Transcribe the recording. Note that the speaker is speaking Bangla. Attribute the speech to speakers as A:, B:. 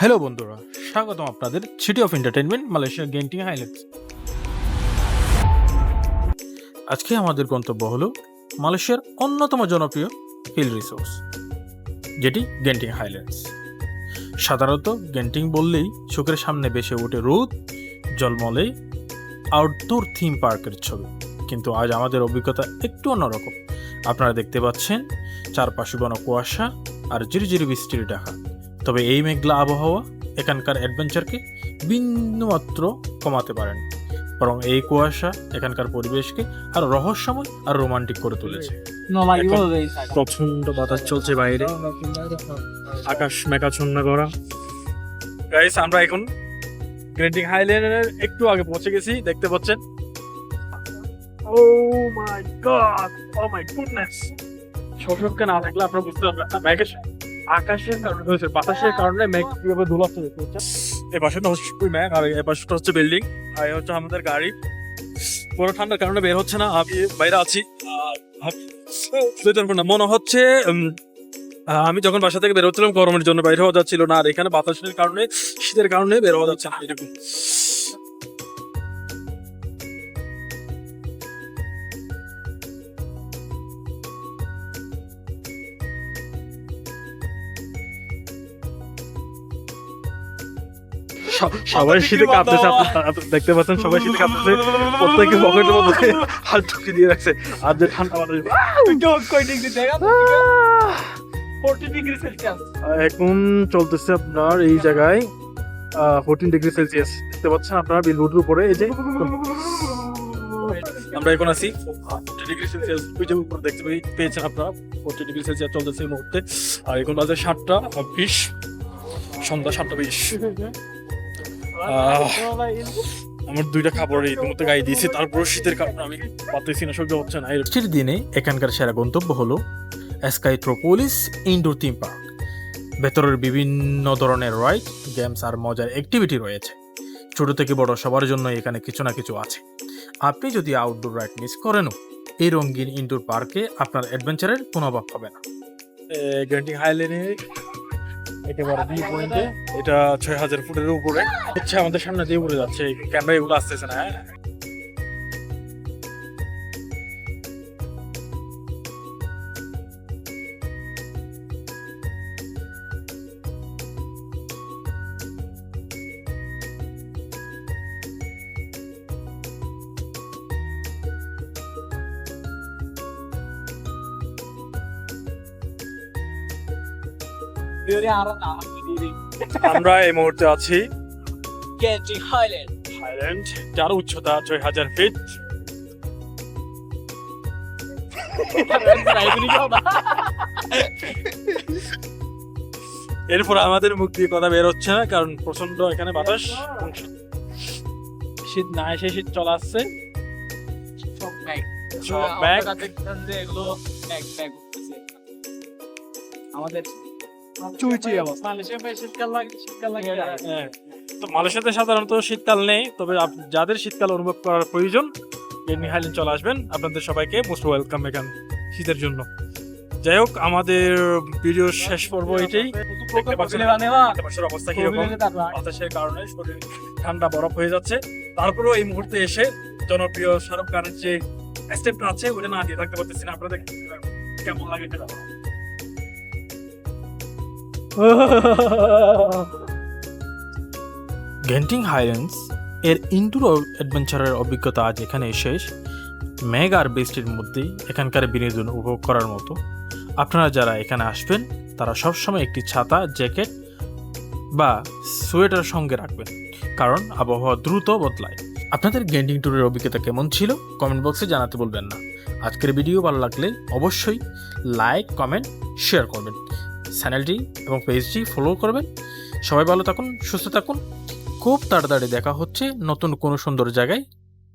A: হ্যালো বন্ধুরা, স্বাগতম আপনাদের city of entertainment Malaysia Genting Highlands. আজকে আমাদের গন্তব্য হলো মালয়েশিয়ার অন্যতম জনপ্রিয় হিল রিসোর্স, যেটি গেন্টিং হাইল্যান্ডস। সাধারণত গেন্টিং বললেই চোখের সামনে ভেসে ওঠে রোদ, জলমলে আউটডোর থিম পার্কের ছবি, কিন্তু আজ আমাদের অভিজ্ঞতা একটু অন্যরকম। আপনারা দেখতে পাচ্ছেন চারপাশে ঘন কুয়াশা আর ঝিরিঝিরি বৃষ্টির ঢাকা। তবে এই মেঘলা আবহাওয়া এখানকার অ্যাডভেঞ্চারকে বিন্দুমাত্র কমাতে পারেন, বরং এই কুয়াশা এখানকার পরিবেশকে আরো রহস্যময় আর রোমান্টিক করে তুলেছে। প্রচন্ড বাতাস চলছে বাইরে, আকাশ মেঘাচ্ছন্ন করা। গাইস, আমরা এখন গেন্টিং হাইল্যান্ডের একটু আগে পৌঁছে গেছি, দেখতে পাচ্ছেন। ও মাই গড, ও মাই গুডনেস। সশক্তি না থাকলে আপনারা বুঝতে পারবেন না মেঘের আকাশের কারণে হয়েছে, বাতাসের কারণে মেঘ কিভাবে ধুলাচ্ছে দেখতে পাচ্ছেন। এই পাশেটা হচ্ছে মেঘ আর এই পাশটা হচ্ছে বিল্ডিং, আর এই হচ্ছে আমাদের গাড়ি। পুরো ঠান্ডার কারণে বের হচ্ছে না, আমি বাইরে আছি। মনে হচ্ছে আমি যখন বাসা থেকে বের হচ্ছিলাম গরমের জন্য বাইরে হওয়া যাচ্ছিল না, আর এখানে বাতাসের কারণে শীতের কারণে বের হওয়া যাচ্ছে না এরকম। সবাই শীতে কাঁপতেছে, দেখতে পাচ্ছেন সবাই শীতে কাঁপতেছে, প্রত্যেকে পকেটের মধ্যে হাত ঢুকিয়ে দিয়ে রাখছে। আর যে ঠান্ডা বাতাস এখন চলতেছে আপনার এই জায়গায় 14 ডিগ্রি সেলসিয়াস দেখতে পাচ্ছেন আপনারা বিলবোর্ডের উপরে। এই যে আমরা এখন আছি 40 ডিগ্রি সেলসিয়াস, ওই যে উপরে দেখতে পেয়েছেন আপনারা 40 ডিগ্রি সেলসিয়াস চলতেছে এই মুহূর্তে। আর এখন বাজে 7:20, সন্ধ্যা 7:20। আমার দুইটা খাবার ইতিমধ্যে গায়ে দিয়েছি, তারপর শীতের কারণে আমি পারতেছি না, সহ্য হচ্ছে না। শীতের দিনে এখানকার সেরা গন্তব্য হলো স্কাইট্রোপোলিস ইনডোর থিম পার্ক। ভেতরের বিভিন্ন ধরনের রাইড, গেমস আর মজার অ্যাক্টিভিটি রয়েছে। ছোট থেকে বড় সবার জন্য এখানে কিছু না কিছু আছে। আপনি যদি আউটডোর রাইড মিস করেনও, এই রঙিন ইনডোর পার্কে আপনার অ্যাডভেঞ্চারের কোনো অভাব হবে না। গেন্টিং হাইল্যান্ডে একেবারে ভিউ পয়েন্টে, এটা 6000 ফুটের উপরে হচ্ছে, আমাদের সামনে দিয়ে উপরে যাচ্ছে, ক্যামেরা এগুলো আসতেছে না। আমরা এই মুহূর্তে আছি
B: গেন্টিং
A: হাইল্যান্ড, যার উচ্চতা 6000 ফিট। এরপর আমাদের মুখ দিয়ে কথা বের হচ্ছে না, কারণ প্রচন্ড এখানে বাতাস, শীত না এসে শীত চলে আসছে।
B: আমাদের
A: মালয়েশিয়াতে সাধারণত শীতকাল নেই, তবে যাদের শীতকাল অনুভব করার প্রয়োজন গেন্টিং হাইল্যান্ড চলে আসবেন। আপনাদের সবাইকে মোস্ট ওয়েলকাম এখানে শীতের জন্য। যাই হোক, আমাদের ভিডিও শেষ পর্ব এটাই। অবস্থা কিরকম, বাতাসের কারণে শরীর ঠান্ডা বরফ হয়ে যাচ্ছে। তারপরেও এই মুহূর্তে এসে জনপ্রিয় শাহরুখ খানের যে স্টেপটা আছে ওটা না দিয়ে থাকতে পারতেছি না। আপনাদের কেমন লাগে এটা? গেন্টিং হাইল্যান্ডস এর ইনডোর অ্যাডভেঞ্চারের অভিজ্ঞতা আজ এখানে শেষ। মেঘ আর বৃষ্টির মধ্যেই এখানকার বিনোদন উপভোগ করার মতো। আপনারা যারা এখানে আসবেন তারা সবসময় একটি ছাতা, জ্যাকেট বা সোয়েটার সঙ্গে রাখবেন, কারণ আবহাওয়া দ্রুত বদলায়। আপনাদের গেন্টিং ট্যুরের অভিজ্ঞতা কেমন ছিল কমেন্ট বক্সে জানাতে বলবেন না। আজকের ভিডিও ভালো লাগলে অবশ্যই লাইক, কমেন্ট, শেয়ার করবেন। চ্যানেলটি এবং পেজটি ফলো করবেন। সবাই ভালো থাকুন, সুস্থ থাকুন। খুব তাড়াতাড়ি দেখা হচ্ছে নতুন কোনো সুন্দর জায়গায়।